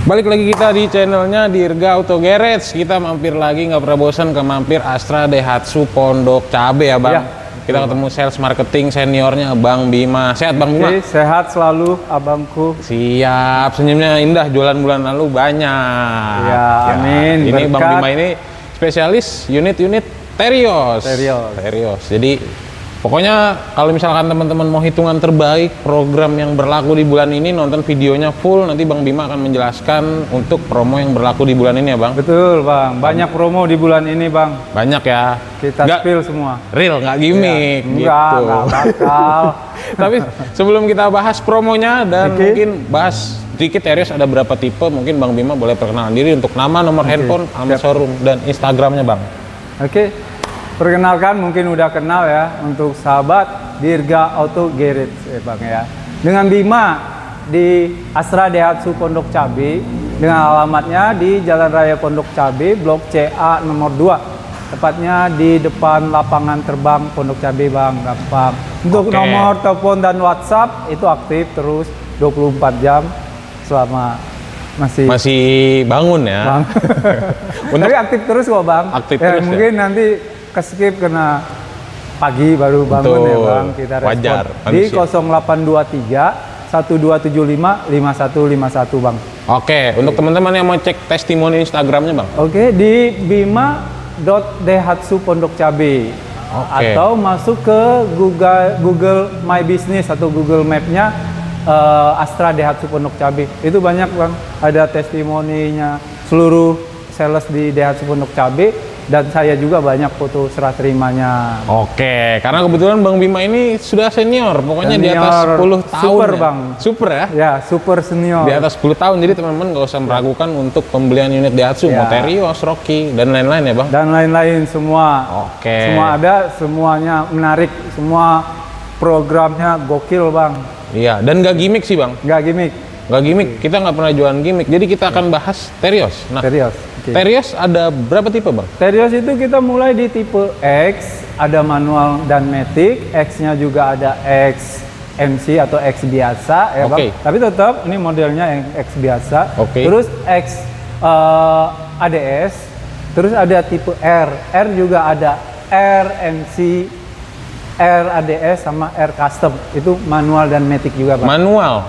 Balik lagi kita di channelnya Dirga Auto Garage. Kita mampir lagi, nggak pernah bosan ke mampir Astra Daihatsu Pondok Cabe ya Bang. Ya, kita ketemu sales marketing seniornya Bang Bima. Sehat Bang Bima? Oke, sehat selalu abangku. Siap, senyumnya indah. Jualan bulan lalu banyak. Ya, amin. Ini berkat. Bang Bima ini spesialis unit-unit Terios. Jadi pokoknya kalau misalkan teman-teman mau hitungan terbaik program yang berlaku di bulan ini, nonton videonya full, nanti Bang Bima akan menjelaskan untuk promo yang berlaku di bulan ini ya Bang. Betul Bang, banyak promo di bulan ini Bang. Banyak ya. Kita spill semua. Real, nggak gimmick Ya, gitu. Enggak bakal. Tapi sebelum kita bahas promonya dan mungkin bahas sedikit Terios ada berapa tipe, mungkin Bang Bima boleh perkenalan diri untuk nama, nomor handphone, sama showroom dan Instagramnya Bang. Oke, perkenalkan mungkin udah kenal ya untuk sahabat Dirga Auto Garage ya Bang ya. Dengan Bima di Astra Daihatsu Pondok Cabe, dengan alamatnya di Jalan Raya Pondok Cabe, Blok CA nomor 2. Tepatnya di depan lapangan terbang Pondok Cabe Bang, gampang. Untuk nomor telepon dan WhatsApp itu aktif terus 24 jam selama masih bangun ya. Bang. Tapi aktif terus kok Bang. Aktif ya, terus mungkin nanti ke-skip kena pagi baru bangun. Betul. Ya Bang, kita respon wajar, di 0823 1275 5151 Bang. Oke, untuk teman-teman yang mau cek testimoni Instagramnya Bang. Oke, di bima.daihatsu Pondok Cabe. Atau masuk ke Google My Business atau Google Map-nya Astra Daihatsu Pondok Cabe. Itu banyak Bang, ada testimoninya seluruh sales di Daihatsu Pondok Cabe, dan saya juga banyak foto serah terimanya. Oke, karena kebetulan Bang Bima ini sudah senior, pokoknya di atas 10 tahun. Super ya. Bang. Super ya? Ya, super senior. Di atas 10 tahun, jadi teman-teman nggak usah meragukan untuk pembelian unit Daihatsu, mau Terios, Rocky, dan lain-lain ya Bang? Dan lain-lain semua. Oke. Semua ada, semuanya menarik, semua programnya gokil Bang. Iya, dan nggak gimmick sih Bang? Nggak gimmick. Nggak gimmick, kita nggak pernah jualan gimmick, jadi kita akan bahas Terios. Nah, Terios. Terios ada berapa tipe Bang? Terios itu kita mulai di tipe X, ada manual dan matic. X-nya juga ada X MC atau X biasa ya Bang. Tapi tetap ini modelnya yang X biasa. Terus X ADS, terus ada tipe R. R juga ada R MC, R ADS sama R Custom. Itu manual dan matic juga Bang. Manual,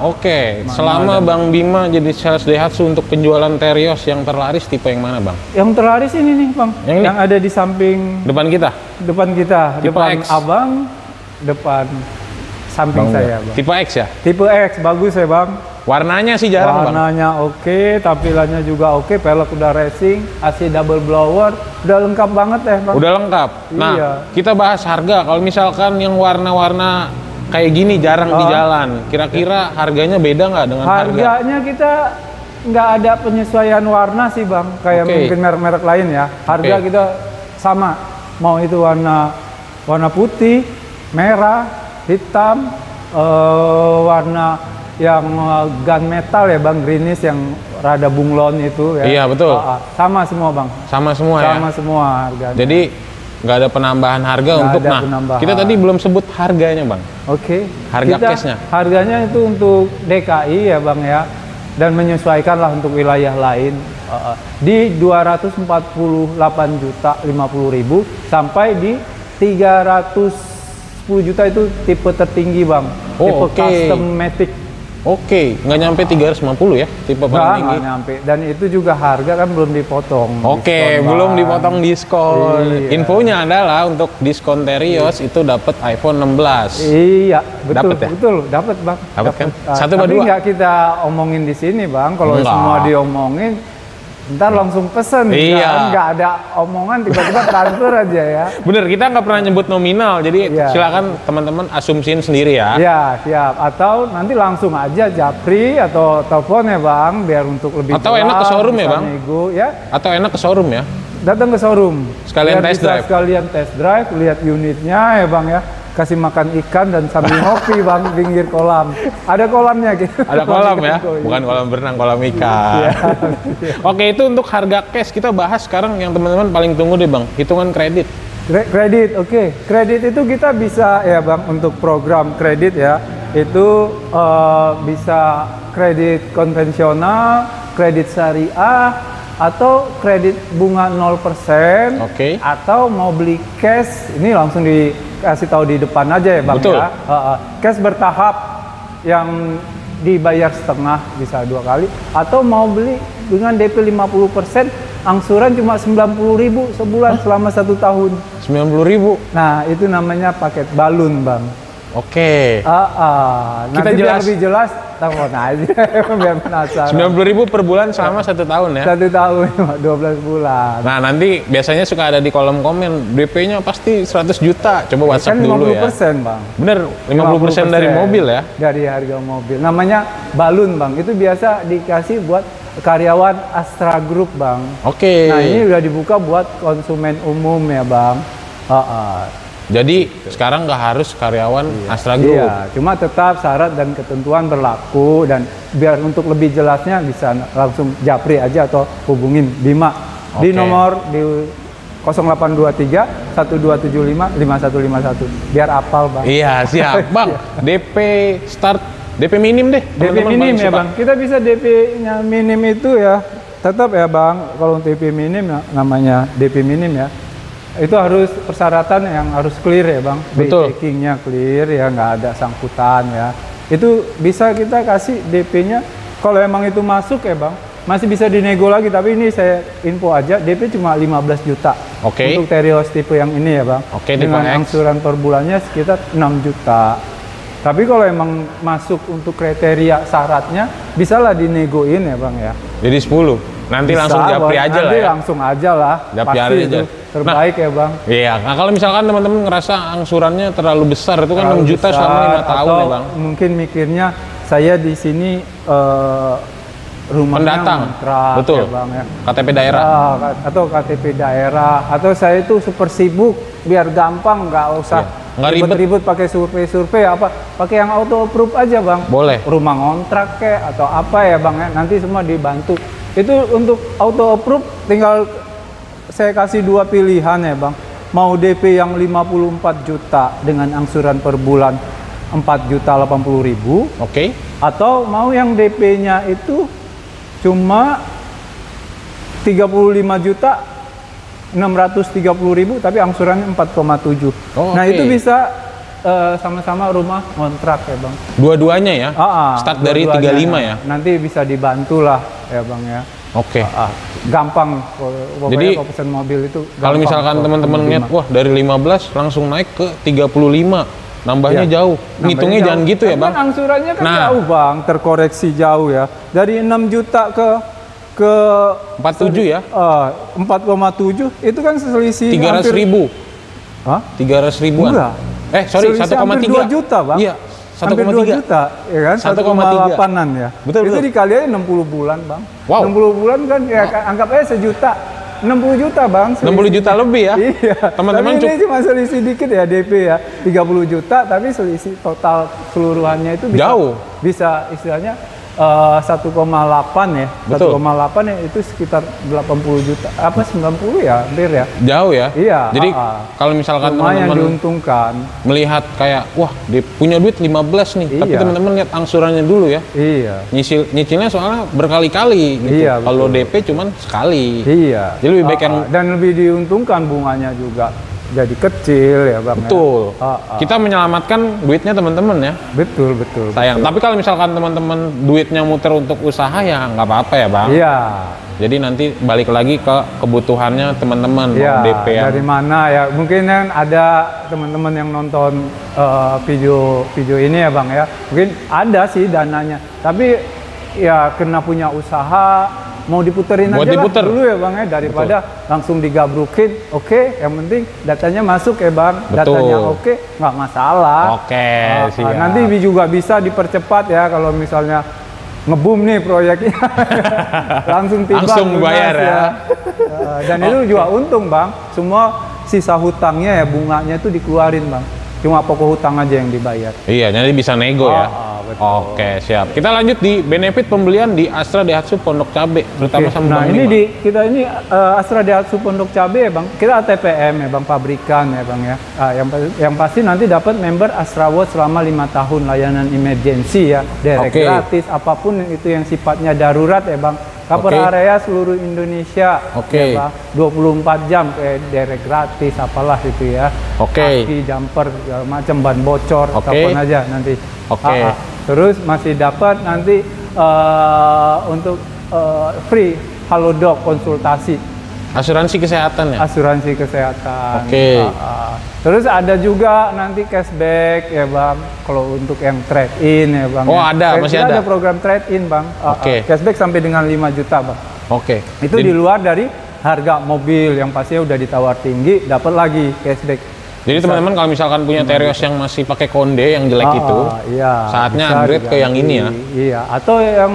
Selama Bang Bima jadi sales Daihatsu untuk penjualan Terios yang terlaris tipe yang mana Bang? Yang terlaris ini nih Bang, yang ada di samping depan kita? Depan kita, tipe depan X. Abang, depan samping saya Bang. Tipe X ya? Tipe X, bagus ya Bang. Warnanya sih jarang Bang. Warnanya tampilannya juga pelek udah racing, AC double blower, udah lengkap banget ya Bang. Udah lengkap. Nah, kita bahas harga. Kalau misalkan yang warna-warna kayak gini jarang di jalan, kira-kira harganya beda nggak dengan harganya? Kita nggak ada penyesuaian warna sih Bang, kayak mungkin merek-merek lain ya. Harga kita sama, mau itu warna putih, merah, hitam, warna yang gunmetal ya Bang, greenish yang rada bunglon itu ya. Iya betul. Sama semua Bang. Sama semua ya. Sama semua harganya. Jadi nggak ada penambahan harga untuk kita tadi belum sebut harganya Bang. Harga cashnya. Harganya itu untuk DKI ya Bang ya, dan menyesuaikan lah untuk wilayah lain. Di 248.050.000 sampai di 310 juta itu tipe tertinggi Bang. Tipe custom matic. Nggak nyampe 350 ya tipe paling tinggi? Nggak nyampe, dan itu juga harga kan belum dipotong. Belum dipotong diskon. Infonya adalah untuk diskon Terios itu dapat iPhone 16. Iya, betul. Dapet ya? Betul, dapat Bang. Dapat kan? Satu tapi dua? nggak kita omongin di sini Bang. Kalau semua diomongin, ntar langsung pesen. Nggak ada omongan, tiba-tiba transfer aja ya. Bener, kita nggak pernah nyebut nominal, jadi silakan teman-teman asumsiin sendiri ya. Iya, siap. Atau nanti langsung aja japri atau telepon ya Bang, biar untuk lebih atau enak ke showroom ya Bang? Atau enak ke showroom ya? Datang ke showroom. Sekalian test drive. Sekalian test drive, lihat unitnya ya Bang ya. Kasih makan ikan dan sambil ngopi Bang di pinggir kolam. Ada kolamnya gitu. Ada kolam ya, bukan kolam berenang, kolam ikan. Oke, itu untuk harga cash. Kita bahas sekarang yang teman-teman paling tunggu deh Bang, hitungan kredit. Kredit, kredit itu kita bisa ya Bang, untuk program kredit ya, itu bisa kredit konvensional, kredit syariah atau kredit bunga 0%, atau mau beli cash, ini langsung dikasih tahu di depan aja ya Bang. Betul. Ya. Cash bertahap yang dibayar setengah bisa 2 kali, atau mau beli dengan DP 50%, angsuran cuma 90.000 sebulan selama 1 tahun. 90.000. Nah, itu namanya paket balun, Bang. Oke. Nanti biar lebih jelas, telepon aja biar penasaran. 90.000 per bulan selama 1 tahun ya? 1 tahun, 12 bulan. Nah, nanti biasanya suka ada di kolom komen, DP-nya pasti 100 juta. Coba WhatsApp kan dulu ya. 50%, Bang. Bener, 50% dari mobil ya? Dari harga mobil. Namanya balun, Bang. Itu biasa dikasih buat karyawan Astra Group, Bang. Nah, ini udah dibuka buat konsumen umum ya, Bang. Jadi sekarang nggak harus karyawan Astra Group. Iya, cuma tetap syarat dan ketentuan berlaku, dan biar untuk lebih jelasnya bisa langsung japri aja atau hubungin Bima di nomor di 0823 1275 5151. Biar apal, Bang. Iya, siap, Bang. DP start, DP minim deh. DP minim ya, Bang. Kita bisa DP-nya minim itu ya. Tetap ya, Bang. Kalau DP minim namanya DP minim ya. Itu harus persyaratan yang harus clear ya, Bang. Betul. Backingnya clear ya, nggak ada sangkutan ya. Itu bisa kita kasih DP-nya. Kalau emang itu masuk ya, Bang, masih bisa dinego lagi. Tapi ini saya info aja, DP cuma 15 juta. Untuk Terios tipe yang ini ya, Bang. Dengan angsuran per bulannya sekitar 6 juta. Tapi kalau emang masuk untuk kriteria syaratnya, bisalah dinegoin ya, Bang ya. Jadi 10. Nanti bisa, langsung japri aja lah ya. Langsung aja lah. Japri aja. Terbaik ya, Bang. Iya. Nah, kalau misalkan teman-teman ngerasa angsurannya terlalu besar, itu kan 6 juta selama 5 tahun ya, Bang. Mungkin mikirnya saya di sini rumahnya pendatang. Kontrak, betul. Ya, Bang ya. KTP daerah. Atau KTP daerah. Atau saya itu super sibuk, biar gampang, nggak usah ribet-ribet pakai survei apa. Pakai yang auto approve aja, Bang. Boleh. Rumah ngontrak kayak atau apa ya, Bang ya. Nanti semua dibantu. Itu untuk auto approve tinggal saya kasih 2 pilihan ya, Bang. Mau DP yang 54 juta dengan angsuran per bulan 4.080.000. Atau mau yang DP-nya itu cuma 35 juta 630.000 tapi angsurannya 4,7. Nah, itu bisa sama-sama rumah kontrak ya, Bang. Dua-duanya ya? Start dari 35 ya? Nanti bisa dibantu lah ya, Bang ya. Gampang. Jadi kalau pesen mobil itu kalau misalkan teman-teman lihat, wah dari 15 langsung naik ke 35, nambahnya jauh. Ngitungnya jangan gitu ya, Bang. Angsurannya kan jauh, Bang, terkoreksi jauh ya. Dari 6 juta ke 47 ya? 4,7 itu kan selisih 300.000. 300 ribuan. Sorry, 1,3 juta, Bang. Iya, 1,2 juta, ya kan? 1,8an ya. Betul. Itu dikali aja 60 bulan, Bang. Wow. 60 bulan kan ya, anggap aja sejuta. 60 juta, Bang. 60 juta lebih ya? Iya. Teman-teman, ini cuma selisih dikit ya, DP ya. 30 juta, tapi selisih total keseluruhannya itu bisa, jauh. Bisa istilahnya 1,8 ya. Betul. 1,8 ya, itu sekitar 80 juta. Apa 90 ya, hampir ya. Jauh ya? Iya. Jadi kalau misalkan teman-teman diuntungkan melihat kayak, wah dia punya duit 15 nih, tapi teman-teman lihat angsurannya dulu ya. Iya. Nyicilnya soalnya berkali-kali gitu. Iya, kalau DP cuman sekali. Iya. Jadi lebih baik yang dan lebih diuntungkan, bunganya juga jadi kecil ya, Bang. Betul. Kita menyelamatkan duitnya teman-teman ya. Betul. Sayang. Tapi kalau misalkan teman-teman duitnya muter untuk usaha ya nggak apa-apa ya, Bang. Iya. Jadi nanti balik lagi ke kebutuhannya teman-teman. Iya. DP yang dari mana ya? Mungkin kan ada teman-teman yang nonton video ini ya, Bang ya. Mungkin ada sih dananya. Tapi ya kena punya usaha, mau diputerin aja lah dulu ya, Bang ya, daripada langsung digabrukin. Yang penting datanya masuk ya, Bang. Datanya nggak masalah. Siap. Nanti juga bisa dipercepat ya kalau misalnya ngebum nih proyeknya. langsung bayar ya. Dan itu juga untung, Bang. Semua sisa hutangnya ya, bunganya itu dikeluarin, Bang. Cuma pokok hutang aja yang dibayar. Iya, nanti bisa nego ya. Betul. Siap. Kita lanjut di benefit pembelian di Astra Daihatsu Pondok Cabe, terutama sama Bang Bima. Kita ini Astra Daihatsu Pondok Cabe ya, Bang. Kita ATPM ya, Bang, pabrikan ya, Bang ya. Yang pasti nanti dapat member Astra Watch selama 5 tahun layanan emergency ya, direct gratis, apapun itu yang sifatnya darurat ya, Bang. Cover area seluruh Indonesia. Ya, Bang. 24 jam kayak direct gratis apalah itu ya. Kaki, jumper, segala macam, ban bocor, kapan aja nanti. Terus masih dapat nanti untuk free Halodoc konsultasi. Asuransi kesehatan ya? Asuransi kesehatan. Terus ada juga nanti cashback ya Bang, kalau untuk yang trade-in ya Bang. Oh ada, masih ada? Ada program trade-in Bang. Cashback sampai dengan 5 juta Bang. Itu di luar dari harga mobil yang pastinya udah ditawar tinggi, dapat lagi cashback. Jadi teman-teman kalau misalkan punya Terios yang masih pakai konde yang jelek itu, saatnya upgrade ke yang ini ya? Iya, atau yang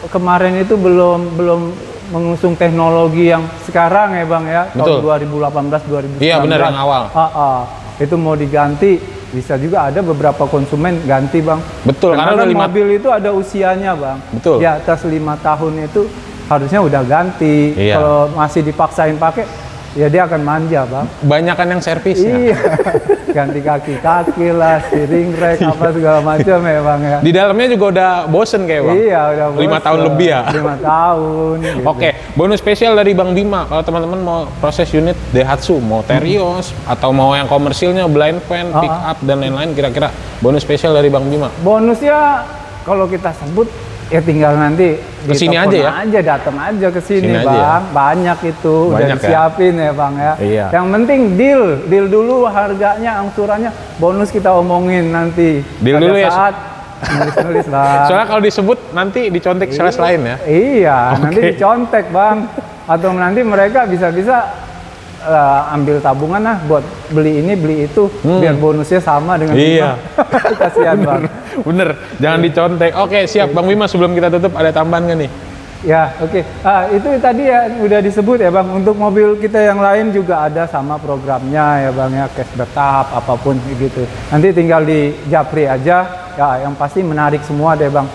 kemarin itu belum mengusung teknologi yang sekarang ya Bang ya, tahun 2018 2019. Iya benar, yang awal. Itu mau diganti, bisa juga ada beberapa konsumen ganti Bang. Betul, karena mobil itu ada usianya Bang. Betul. Di atas 5 tahun itu harusnya udah ganti. Kalau masih dipaksain pakai, ya dia akan manja Bang. Banyakan yang servis ya? Iya, ganti kaki-kaki lah, steering rack, apa segala macam ya Bang ya. Di dalamnya juga udah bosen kayak Bang? Iya, udah bosen. 5 tahun lebih ya? 5 tahun. Gitu. Bonus spesial dari Bang Bima, kalau teman-teman mau proses unit Daihatsu, mau Terios, atau mau yang komersilnya, blind van, pick up, dan lain-lain, kira-kira bonus spesial dari Bang Bima? Bonusnya, kalau kita sebut, ya tinggal nanti kesini aja ya, datang aja ke sini Bang. Banyak itu udah disiapin ya Bang ya. Yang penting deal dulu, harganya, angsurannya, bonus kita omongin nanti. Deal dulu ya. Nulis Bang. Soalnya kalau disebut nanti dicontek sales lain ya. Iya, nanti dicontek Bang. Atau nanti mereka bisa-bisa ambil tabungan lah buat beli ini beli itu biar bonusnya sama dengan kasihan Bang. Bener, jangan dicontek. Siap Bang Bima, sebelum kita tutup ada tambahan nggak nih? Ya itu tadi ya udah disebut ya Bang, untuk mobil kita yang lain juga ada sama programnya ya Bang ya, cashback tahap apapun gitu. Nanti tinggal di japri aja ya, yang pasti menarik semua deh Bang.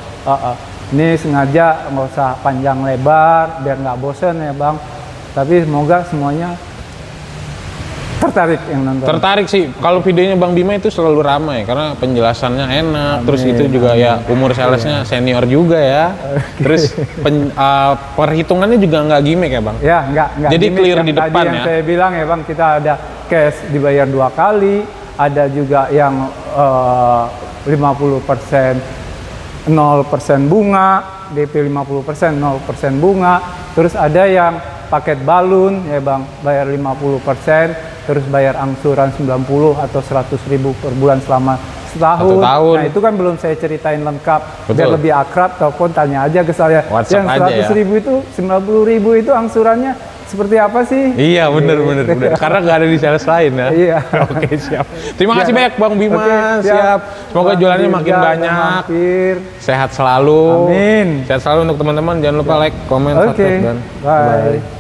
Ini sengaja nggak usah panjang lebar biar nggak bosen ya Bang, tapi semoga semuanya tertarik yang nonton. Tertarik sih, kalau videonya Bang Bima itu selalu ramai karena penjelasannya enak. Terus itu juga ya umur salesnya senior juga ya. Terus perhitungannya juga nggak gimmick ya Bang? Ya nggak. Jadi clear di depan ya. Yang saya bilang ya Bang, kita ada cash dibayar 2 kali, ada juga yang 50% 0% bunga, DP 50% 0% bunga. Terus ada yang paket balun ya Bang, bayar 50%. Terus bayar angsuran 90 atau 100.000 per bulan selama setahun. Nah itu kan belum saya ceritain lengkap. Biar lebih akrab, telepon tanya aja ke saya. WhatsApp yang 100.000 itu, 90.000 itu angsurannya seperti apa sih? Iya bener. Karena nggak ada di sales lain ya. Iya. Siap. Terima kasih banyak Bang Bima. Siap. Semoga jualannya makin banyak. Sehat selalu. Amin. Sehat selalu untuk teman-teman. Jangan lupa like, comment, subscribe, dan bye.